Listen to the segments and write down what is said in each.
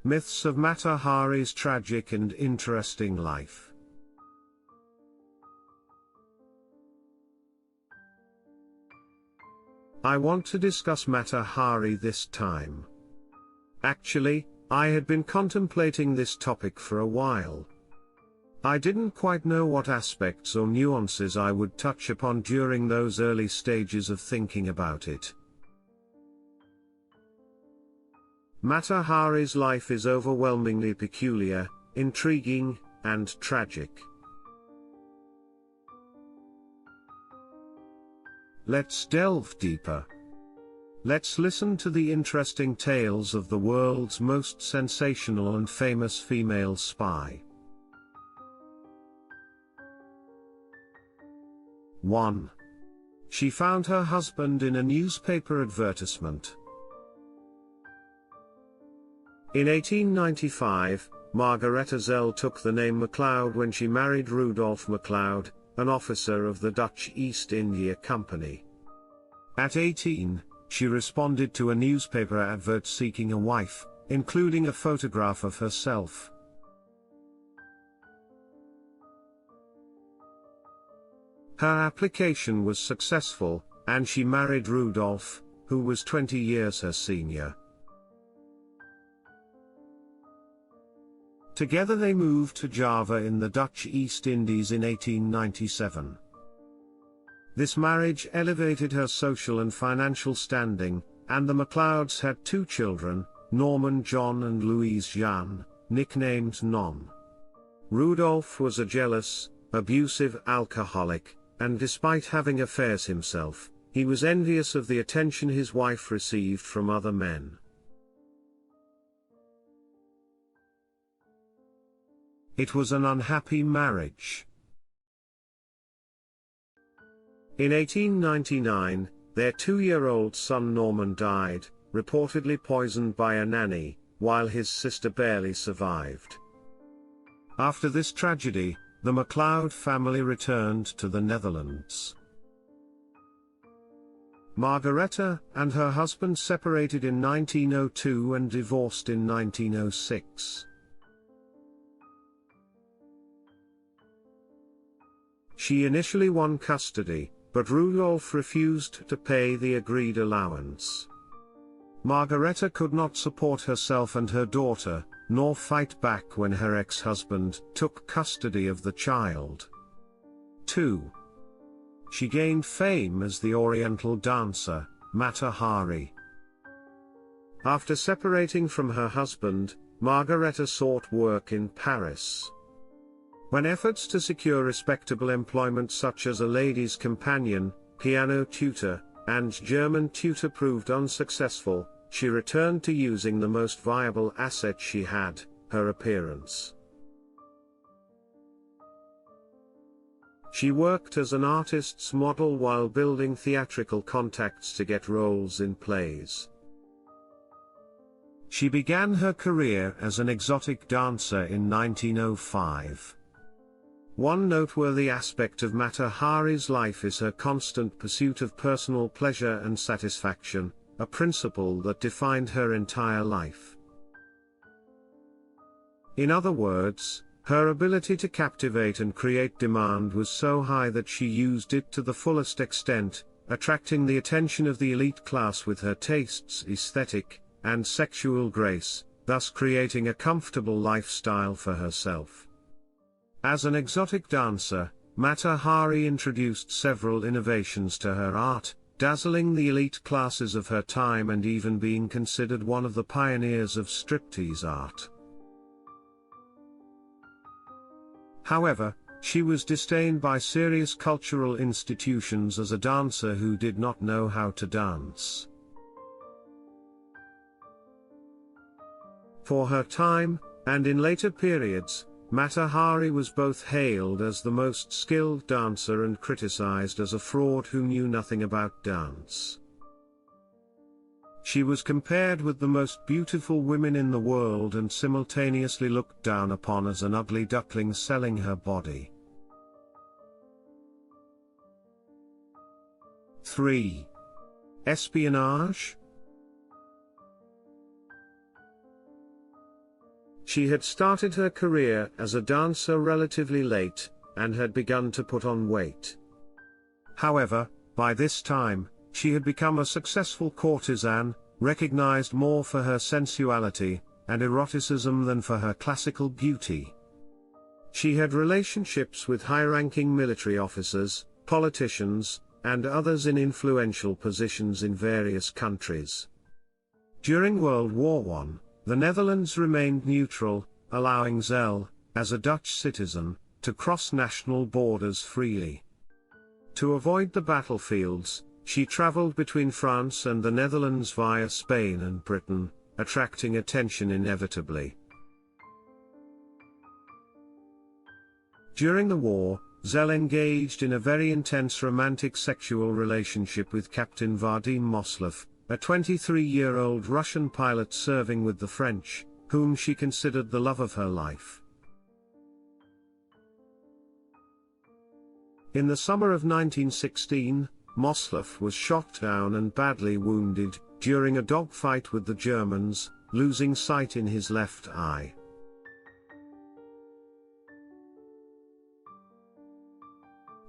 Myths of Mata Hari's tragic and interesting life. I want to discuss Mata Hari this time. Actually, I had been contemplating this topic for a while. I didn't quite know what aspects or nuances I would touch upon during those early stages of thinking about it. Mata Hari's life is overwhelmingly peculiar, intriguing, and tragic. Let's delve deeper. Let's listen to the interesting tales of the world's most sensational and famous female spy. 1. She found her husband in a newspaper advertisement. In 1895, Margaretha Zelle took the name MacLeod when she married Rudolf MacLeod, an officer of the Dutch East India Company. At 18, she responded to a newspaper advert seeking a wife, including a photograph of herself. Her application was successful, and she married Rudolf, who was 20 years her senior. Together they moved to Java in the Dutch East Indies in 1897. This marriage elevated her social and financial standing, and the MacLeods had 2 children, Norman John and Louise Jeanne, nicknamed Non. Rudolf was a jealous, abusive alcoholic, and despite having affairs himself, he was envious of the attention his wife received from other men. It was an unhappy marriage. In 1899, their 2-year-old son Norman died, reportedly poisoned by a nanny, while his sister barely survived. After this tragedy, the MacLeod family returned to the Netherlands. Margaretha and her husband separated in 1902 and divorced in 1906. She initially won custody, but Rudolf refused to pay the agreed allowance. Margaretha could not support herself and her daughter, nor fight back when her ex-husband took custody of the child. 2. She gained fame as the Oriental dancer, Mata Hari. After separating from her husband, Margaretha sought work in Paris. When efforts to secure respectable employment such as a lady's companion, piano tutor, and German tutor proved unsuccessful, she returned to using the most viable asset she had, her appearance. She worked as an artist's model while building theatrical contacts to get roles in plays. She began her career as an exotic dancer in 1905. One noteworthy aspect of Mata Hari's life is her constant pursuit of personal pleasure and satisfaction, a principle that defined her entire life. In other words, her ability to captivate and create demand was so high that she used it to the fullest extent, attracting the attention of the elite class with her tastes, aesthetic, and sexual grace, thus creating a comfortable lifestyle for herself. As an exotic dancer, Mata Hari introduced several innovations to her art, dazzling the elite classes of her time and even being considered one of the pioneers of striptease art. However, she was disdained by serious cultural institutions as a dancer who did not know how to dance. For her time, and in later periods, Mata Hari was both hailed as the most skilled dancer and criticized as a fraud who knew nothing about dance. She was compared with the most beautiful women in the world and simultaneously looked down upon as an ugly duckling selling her body. 3. Espionage. She had started her career as a dancer relatively late, and had begun to put on weight. However, by this time, she had become a successful courtesan, recognized more for her sensuality and eroticism than for her classical beauty. She had relationships with high-ranking military officers, politicians, and others in influential positions in various countries. During World War I, the Netherlands remained neutral, allowing Zelle, as a Dutch citizen, to cross national borders freely. To avoid the battlefields, she traveled between France and the Netherlands via Spain and Britain, attracting attention inevitably. During the war, Zelle engaged in a very intense romantic sexual relationship with Captain Vadim Moslov, a 23-year-old Russian pilot serving with the French, whom she considered the love of her life. In the summer of 1916, Moslov was shot down and badly wounded during a dogfight with the Germans, losing sight in his left eye.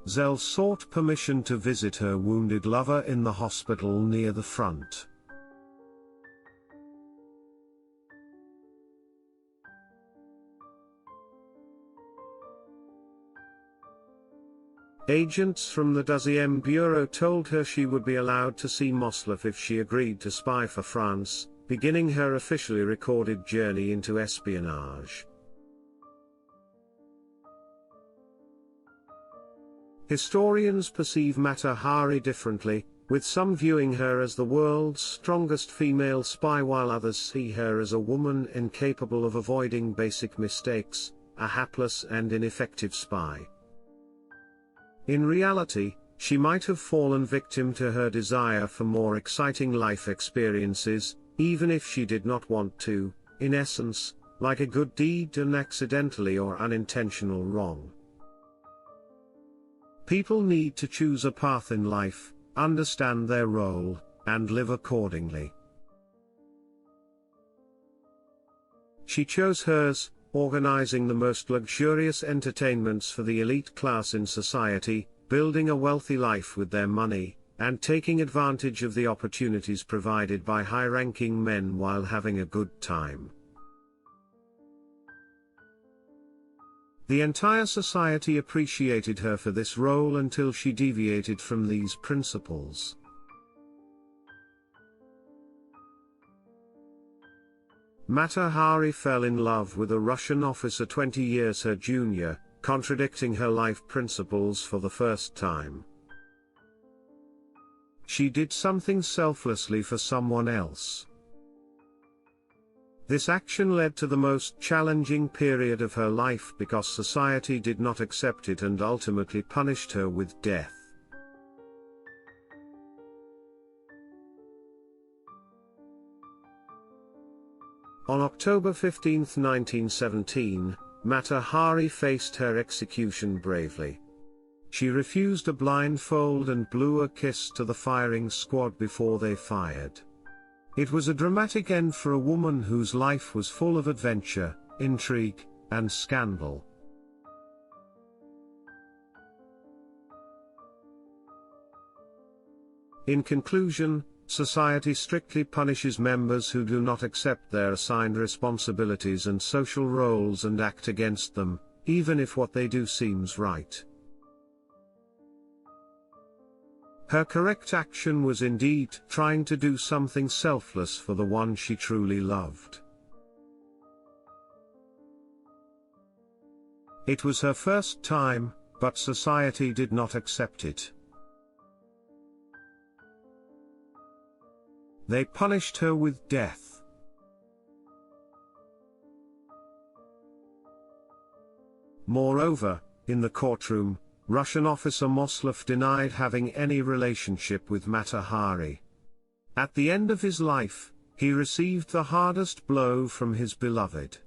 Zelle sought permission to visit her wounded lover in the hospital near the front. Agents from the Deuxième Bureau told her she would be allowed to see Moslov if she agreed to spy for France, beginning her officially recorded journey into espionage. Historians perceive Mata Hari differently, with some viewing her as the world's strongest female spy while others see her as a woman incapable of avoiding basic mistakes, a hapless and ineffective spy. In reality, she might have fallen victim to her desire for more exciting life experiences, even if she did not want to, in essence, like a good deed done accidentally or unintentional wrong. People need to choose a path in life, understand their role, and live accordingly. She chose hers, organizing the most luxurious entertainments for the elite class in society, building a wealthy life with their money, and taking advantage of the opportunities provided by high-ranking men while having a good time. The entire society appreciated her for this role until she deviated from these principles. Mata Hari fell in love with a Russian officer 20 years her junior, contradicting her life principles for the first time. She did something selflessly for someone else. This action led to the most challenging period of her life because society did not accept it and ultimately punished her with death. On October 15, 1917, Mata Hari faced her execution bravely. She refused a blindfold and blew a kiss to the firing squad before they fired. It was a dramatic end for a woman whose life was full of adventure, intrigue, and scandal. In conclusion, society strictly punishes members who do not accept their assigned responsibilities and social roles and act against them, even if what they do seems right. Her correct action was indeed trying to do something selfless for the one she truly loved. It was her first time, but society did not accept it. They punished her with death. Moreover, in the courtroom, Russian officer Moslov denied having any relationship with Mata Hari. At the end of his life, he received the hardest blow from his beloved.